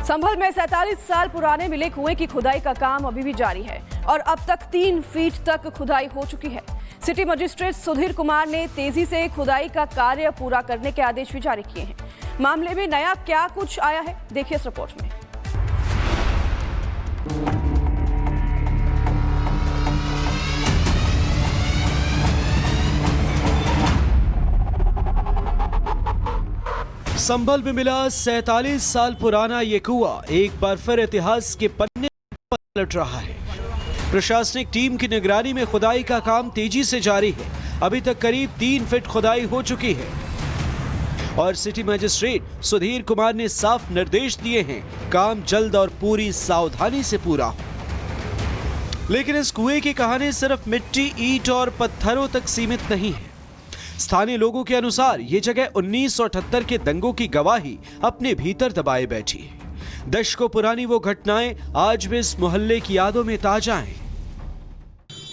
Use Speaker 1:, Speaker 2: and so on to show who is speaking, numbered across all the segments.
Speaker 1: संभल में 47 साल पुराने मिले कुएं की खुदाई का काम अभी भी जारी है और अब तक 3 फीट तक खुदाई हो चुकी है। सिटी मजिस्ट्रेट सुधीर कुमार ने तेजी से खुदाई का कार्य पूरा करने के आदेश भी जारी किए हैं। मामले में नया क्या कुछ आया है, देखिए इस रिपोर्ट में।
Speaker 2: संभल में मिला 47 साल पुराना ये कुआं एक बार फिर इतिहास के पन्ने पर पलट रहा है। प्रशासनिक टीम की निगरानी में खुदाई का काम तेजी से जारी है। अभी तक करीब 3 फीट खुदाई हो चुकी है और सिटी मजिस्ट्रेट सुधीर कुमार ने साफ निर्देश दिए हैं, काम जल्द और पूरी सावधानी से पूरा हो। लेकिन इस कुएं की कहानी सिर्फ मिट्टी, ईंट और पत्थरों तक सीमित नहीं है। स्थानीय लोगों के अनुसार ये जगह 1978 के दंगों की गवाही अपने भीतर दबाए बैठी है। दशकों पुरानी वो घटनाएं आज भी इस मोहल्ले की यादों में ताजा हैं।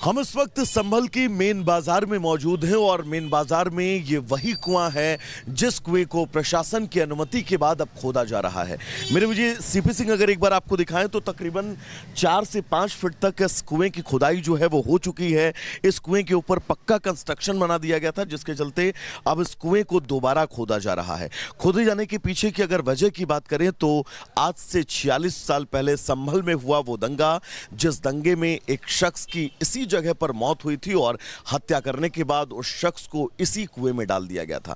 Speaker 3: हम इस वक्त संभल की मेन बाजार में मौजूद हैं और मेन बाजार में ये वही कुआं है जिस कुएं को प्रशासन की अनुमति के बाद अब खोदा जा रहा है। मेरे मुझे सीपी सिंह अगर एक बार आपको दिखाएं तो तकरीबन 4 से 5 फीट तक इस कुएं की खुदाई जो है वो हो चुकी है। इस कुएं के ऊपर पक्का कंस्ट्रक्शन बना दिया गया था, जिसके चलते अब इस कुएं को दोबारा खोदा जा रहा है। खोदे जाने के पीछे की अगर वजह की बात करें तो आज से 46 साल पहले संभल में हुआ वो दंगा, जिस दंगे में एक शख्स की इसी जगह पर मौत हुई थी और हत्या करने के बाद उस शख्स को इसी कुएं में डाल दिया गया था।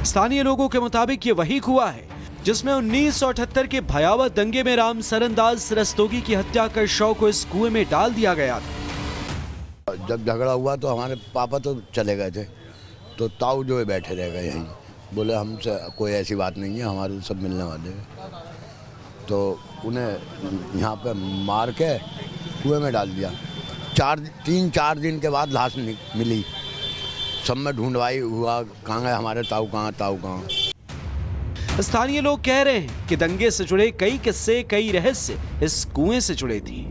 Speaker 2: स्थानीय लोगों के मुताबिक ये वही कुआं है जिसमें 1978 के भयावह दंगे में राम सरनदास रस्तोगी की हत्या कर शव को इस कुएं में डाल दिया गया था।
Speaker 4: जब झगड़ा हुआ तो हमारे पापा तो चले गए थे, तो ताऊ जो है बैठे रह गए यहीं, बोले हमसे कोई ऐसी बात नहीं है, हमारे सब मिलने वाले हैं। तो उन्हें यहाँ पे मार के कुएं में डाल दिया। 3-4 दिन के बाद लाश मिली। सब में ढूंढवाई हुआ, कहाँ गए हमारे ताऊ कहाँ।
Speaker 2: स्थानीय लोग कह रहे हैं कि दंगे से जुड़े कई किस्से, कई रहस्य इस कुएं से जुड़े थे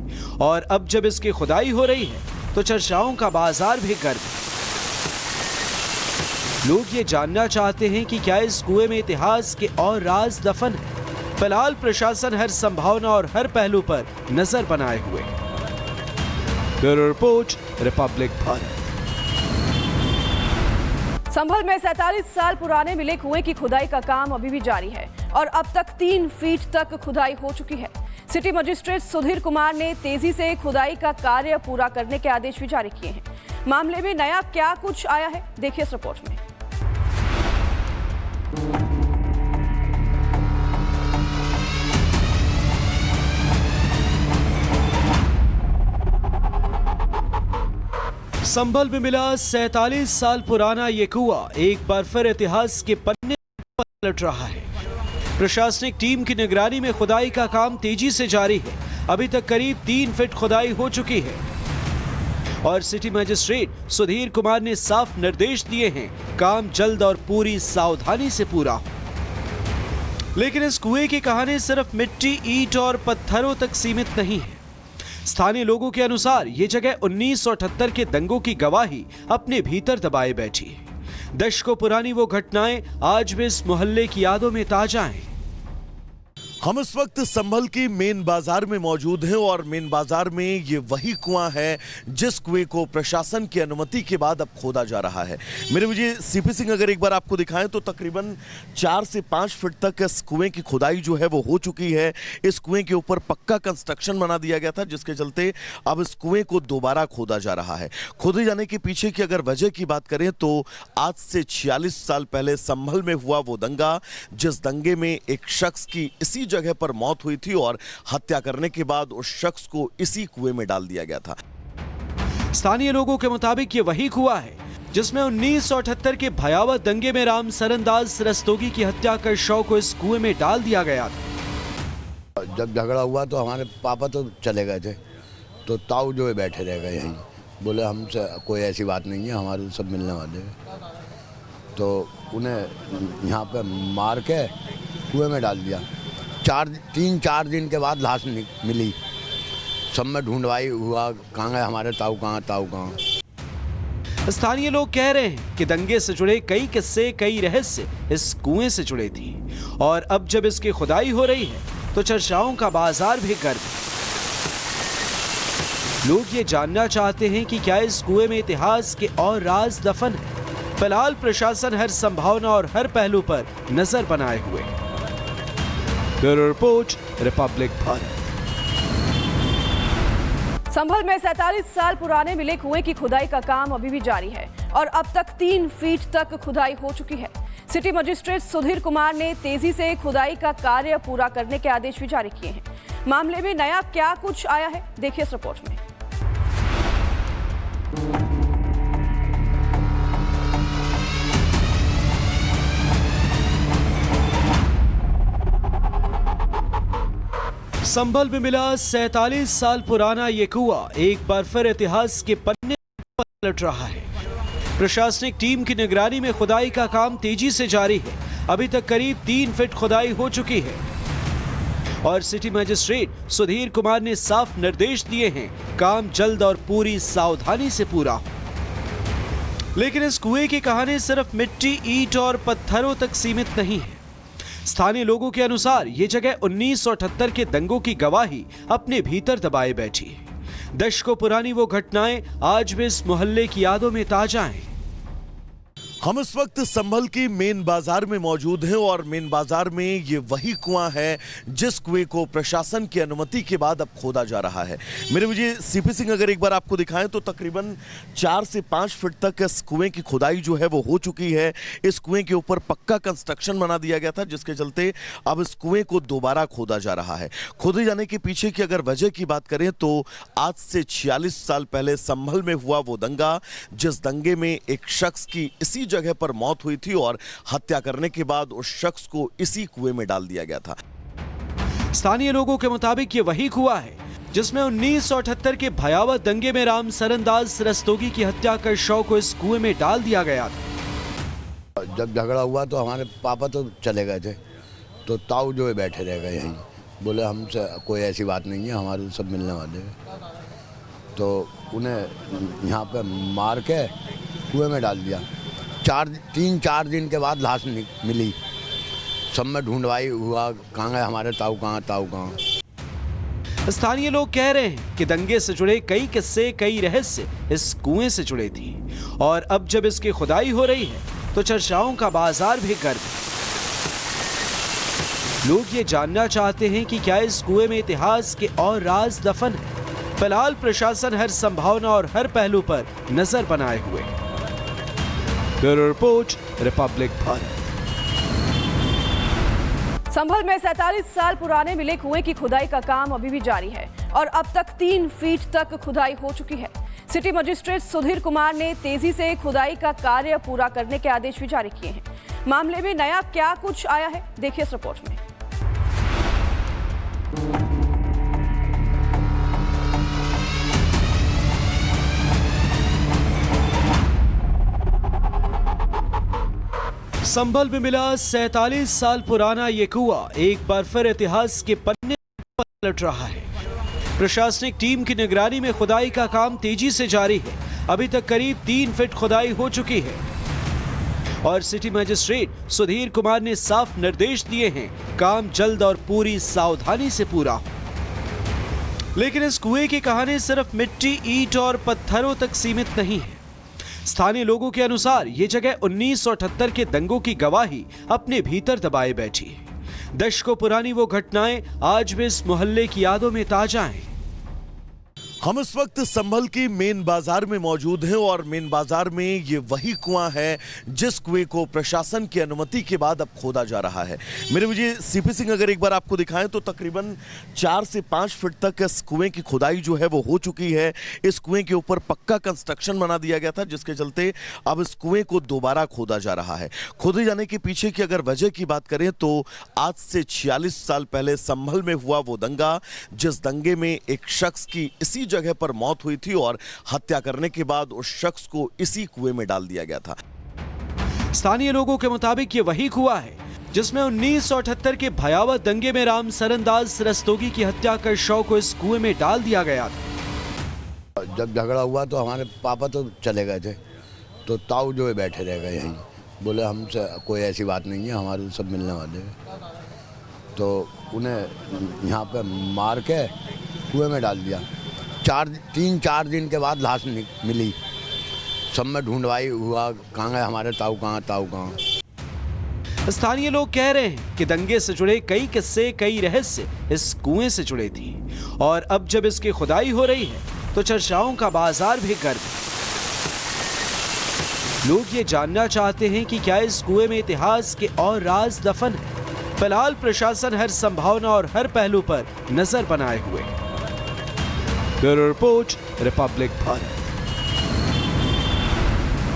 Speaker 2: और अब जब इसकी खुदाई हो रही है तो चर्चाओं का बाजार भी गर्म है। लोग ये जानना चाहते हैं कि क्या इस कुएं में इतिहास के और राज दफन है। फिलहाल प्रशासन हर संभावना और हर पहलू पर नजर बनाए हुए है। Bureau report, Republic Bharat.
Speaker 1: Sambhal में 47 साल पुराने मिले कुएं की खुदाई का काम अभी भी जारी है और अब तक 3 फीट तक खुदाई हो चुकी है। सिटी मजिस्ट्रेट सुधीर कुमार ने तेजी से खुदाई का कार्य पूरा करने के आदेश भी जारी किए हैं। मामले में नया क्या कुछ आया है, देखिए इस रिपोर्ट में।
Speaker 2: संभल में मिला 47 साल पुराना ये कुआं एक बार फिर इतिहास के पन्ने पर पलट रहा है। प्रशासनिक टीम की निगरानी में खुदाई का काम तेजी से जारी है। अभी तक करीब 3 फीट खुदाई हो चुकी है और सिटी मजिस्ट्रेट सुधीर कुमार ने साफ निर्देश दिए हैं, काम जल्द और पूरी सावधानी से पूरा हो। लेकिन इस कुएं की कहानी सिर्फ मिट्टी, ईंट और पत्थरों तक सीमित नहीं है। स्थानीय लोगों के अनुसार ये जगह 1978 के दंगों की गवाही अपने भीतर दबाए बैठी है। दशकों पुरानी वो घटनाएं आज भी इस मोहल्ले की यादों में ताजा हैं।
Speaker 3: हम इस वक्त संभल की मेन बाजार में मौजूद हैं और मेन बाजार में ये वही कुआं है जिस कुएं को प्रशासन की अनुमति के बाद अब खोदा जा रहा है। मेरे मुझे सीपी सिंह अगर एक बार आपको दिखाएं तो तकरीबन 4 से 5 फीट तक इस कुएं की खुदाई जो है वो हो चुकी है। इस कुएं के ऊपर पक्का कंस्ट्रक्शन बना दिया गया था, जिसके चलते अब इस कुएं को दोबारा खोदा जा रहा है। खोदे जाने के पीछे की अगर वजह की बात करें तो आज से 46 साल पहले संभल में हुआ वो दंगा, जिस दंगे में एक शख्स की इसी जगह पर मौत हुई थी और हत्या करने के बाद उस शख्स को इसी कुएं में डाल दिया गया था।
Speaker 2: स्थानीय लोगों के मुताबिक ये वही कुआं है जिसमें 1978 के भयावह दंगे में राम सरनदास रस्तोगी की हत्या कर शव को इस कुएं में डाल दिया गया था।
Speaker 4: जब झगड़ा हुआ तो हमारे पापा तो चले गए थे, तो ताऊ जो है बैठे रह गए यहीं, बोले हमसे कोई ऐसी बात नहीं है, हमारे सब मिलने वाले हैं। तो उन्हें यहाँ पे मार के कुएं में डाल दिया। 3-4 दिन के बाद लाश मिली। सब में ढूंढवाई हुआ, कहाँ गए हमारे ताऊ कहाँ।
Speaker 2: स्थानीय लोग कह रहे हैं कि दंगे से जुड़े कई किस्से, कई रहस्य इस कुएं से जुड़े थे और अब जब इसकी खुदाई हो रही है तो चर्चाओं का बाजार भी गर्म है। लोग ये जानना चाहते हैं कि क्या इस कुएं में इतिहास के और राज दफन है। फिलहाल प्रशासन हर संभावना और हर पहलू पर नजर बनाए हुए है। Bureau report, Republic Bharat.
Speaker 1: Sambhal में 47 साल पुराने मिले कुएं की खुदाई का काम अभी भी जारी है और अब तक 3 फीट तक खुदाई हो चुकी है। सिटी मजिस्ट्रेट सुधीर कुमार ने तेजी से खुदाई का कार्य पूरा करने के आदेश भी जारी किए हैं। मामले में नया क्या कुछ आया है, देखिए इस रिपोर्ट में।
Speaker 2: संभल में मिला 47 साल पुराना ये कुआं एक बार फिर इतिहास के पन्ने पर पलट रहा है। प्रशासनिक टीम की निगरानी में खुदाई का काम तेजी से जारी है। अभी तक करीब 3 फीट खुदाई हो चुकी है और सिटी मजिस्ट्रेट सुधीर कुमार ने साफ निर्देश दिए हैं, काम जल्द और पूरी सावधानी से पूरा हो। लेकिन इस कुएं की कहानी सिर्फ मिट्टी, ईंट और पत्थरों तक सीमित नहीं है। स्थानीय लोगों के अनुसार ये जगह 1978 के दंगों की गवाही अपने भीतर दबाए बैठी है। दशकों पुरानी वो घटनाएं आज भी इस मोहल्ले की यादों में ताजा हैं।
Speaker 3: हम इस वक्त संभल की मेन बाजार में मौजूद हैं और मेन बाजार में ये वही कुआं है जिस कुएं को प्रशासन की अनुमति के बाद अब खोदा जा रहा है। मेरे मुझे सीपी सिंह अगर एक बार आपको दिखाएं तो तकरीबन 4 से 5 फीट तक इस कुएं की खुदाई जो है वो हो चुकी है। इस कुएं के ऊपर पक्का कंस्ट्रक्शन बना दिया गया था, जिसके चलते अब इस कुएं को दोबारा खोदा जा रहा है। खोदे जाने के पीछे की अगर वजह की बात करें तो आज से 46 साल पहले संभल में हुआ वो दंगा, जिस दंगे में एक शख्स की इसी जगह पर मौत हुई थी और हत्या करने के बाद उस शख्स को इसी कुएं में डाल दिया गया था।
Speaker 2: स्थानीय लोगों के मुताबिक ये वही कुआं है जिसमें 1978 के भयावह दंगे में राम सरनदास रस्तोगी की हत्या कर शव को इस कुएं में डाल दिया गया था।
Speaker 4: जब झगड़ा हुआ तो हमारे पापा तो चले गए थे, तो ताऊ जो है बैठे रह गए यहीं। बोले हमसे कोई ऐसी बात नहीं है, हमारे सब मिलने वाले हैं। तो उन्हें यहाँ पे मार के कुएं में डाल दिया। 3-4 दिन के बाद लाश मिली। सब में ढूंढवाई हुआ, कहाँ गए हमारे ताऊ कहाँ।
Speaker 2: स्थानीय लोग कह रहे हैं कि दंगे से जुड़े कई किस्से, कई रहस्य इस कुएं से जुड़े थे और अब जब इसकी खुदाई हो रही है तो चर्चाओं का बाजार भी गर्म है। लोग ये जानना चाहते हैं कि क्या इस कुएं में इतिहास के और राज दफन है। फिलहाल प्रशासन हर संभावना और हर पहलू पर नजर बनाए हुए है। Bureau report, Republic Bharat.
Speaker 1: Sambhal में 47 साल पुराने मिले कुएं की खुदाई का काम अभी भी जारी है और अब तक 3 फीट तक खुदाई हो चुकी है। सिटी मजिस्ट्रेट सुधीर कुमार ने तेजी से खुदाई का कार्य पूरा करने के आदेश भी जारी किए हैं। मामले में नया क्या कुछ आया है, देखिए इस रिपोर्ट में।
Speaker 2: संभल में मिला 47 साल पुराना ये कुआं एक बार फिर इतिहास के पन्ने पर पलट रहा है। प्रशासनिक टीम की निगरानी में खुदाई का काम तेजी से जारी है। अभी तक करीब 3 फीट खुदाई हो चुकी है और सिटी मजिस्ट्रेट सुधीर कुमार ने साफ निर्देश दिए हैं, काम जल्द और पूरी सावधानी से पूरा हो। लेकिन इस कुएं की कहानी सिर्फ मिट्टी, ईंट और पत्थरों तक सीमित नहीं है। स्थानीय लोगों के अनुसार ये जगह 1978 के दंगों की गवाही अपने भीतर दबाए बैठी है। दशकों पुरानी वो घटनाएं आज भी इस मोहल्ले की यादों में ताजा हैं।
Speaker 3: हम इस वक्त संभल की मेन बाजार में मौजूद हैं और मेन बाजार में ये वही कुआं है जिस कुएं को प्रशासन की अनुमति के बाद अब खोदा जा रहा है। मेरे मुझे सीपी सिंह अगर एक बार आपको दिखाएं तो तकरीबन 4 से 5 फीट तक इस कुएं की खुदाई जो है वो हो चुकी है। इस कुएं के ऊपर पक्का कंस्ट्रक्शन बना दिया गया था, जिसके चलते अब इस कुएं को दोबारा खोदा जा रहा है। खोदे जाने के पीछे की अगर वजह की बात करें तो आज से 46 साल पहले संभल में हुआ वो दंगा, जिस दंगे में एक शख्स की इसी जगह पर मौत हुई थी और हत्या करने के बाद उस शख्स को इसी कुएं में डाल दिया गया था।
Speaker 2: स्थानीय लोगों के मुताबिक ये वही कुआं है जिसमें 1978 के भयावह दंगे में राम सरनदास रस्तोगी की हत्या कर शव को इस कुएं में डाल दिया गया था।
Speaker 4: जब झगड़ा हुआ तो हमारे पापा तो चले गए थे, तो ताऊ जो है बैठे रह गए यहीं। बोले हमसे कोई ऐसी बात नहीं है, हमारे सब मिलने वाले हैं। तो उन्हें यहाँ पे मार के कुएं में डाल दिया। 3-4 दिन के बाद लाश मिली। सब में ढूंढवाई हुआ, कहाँ गए हमारे ताऊ कहाँ।
Speaker 2: स्थानीय लोग कह रहे हैं कि दंगे से जुड़े कई किस्से, कई रहस्य इस कुएं से जुड़े थे और अब जब इसकी खुदाई हो रही है तो चर्चाओं का बाजार भी गर्म है। लोग ये जानना चाहते हैं कि क्या इस कुएं में इतिहास के और राज दफन है। फिलहाल प्रशासन हर संभावना और हर पहलू पर नजर बनाए हुए है। Bureau report, Republic Bharat.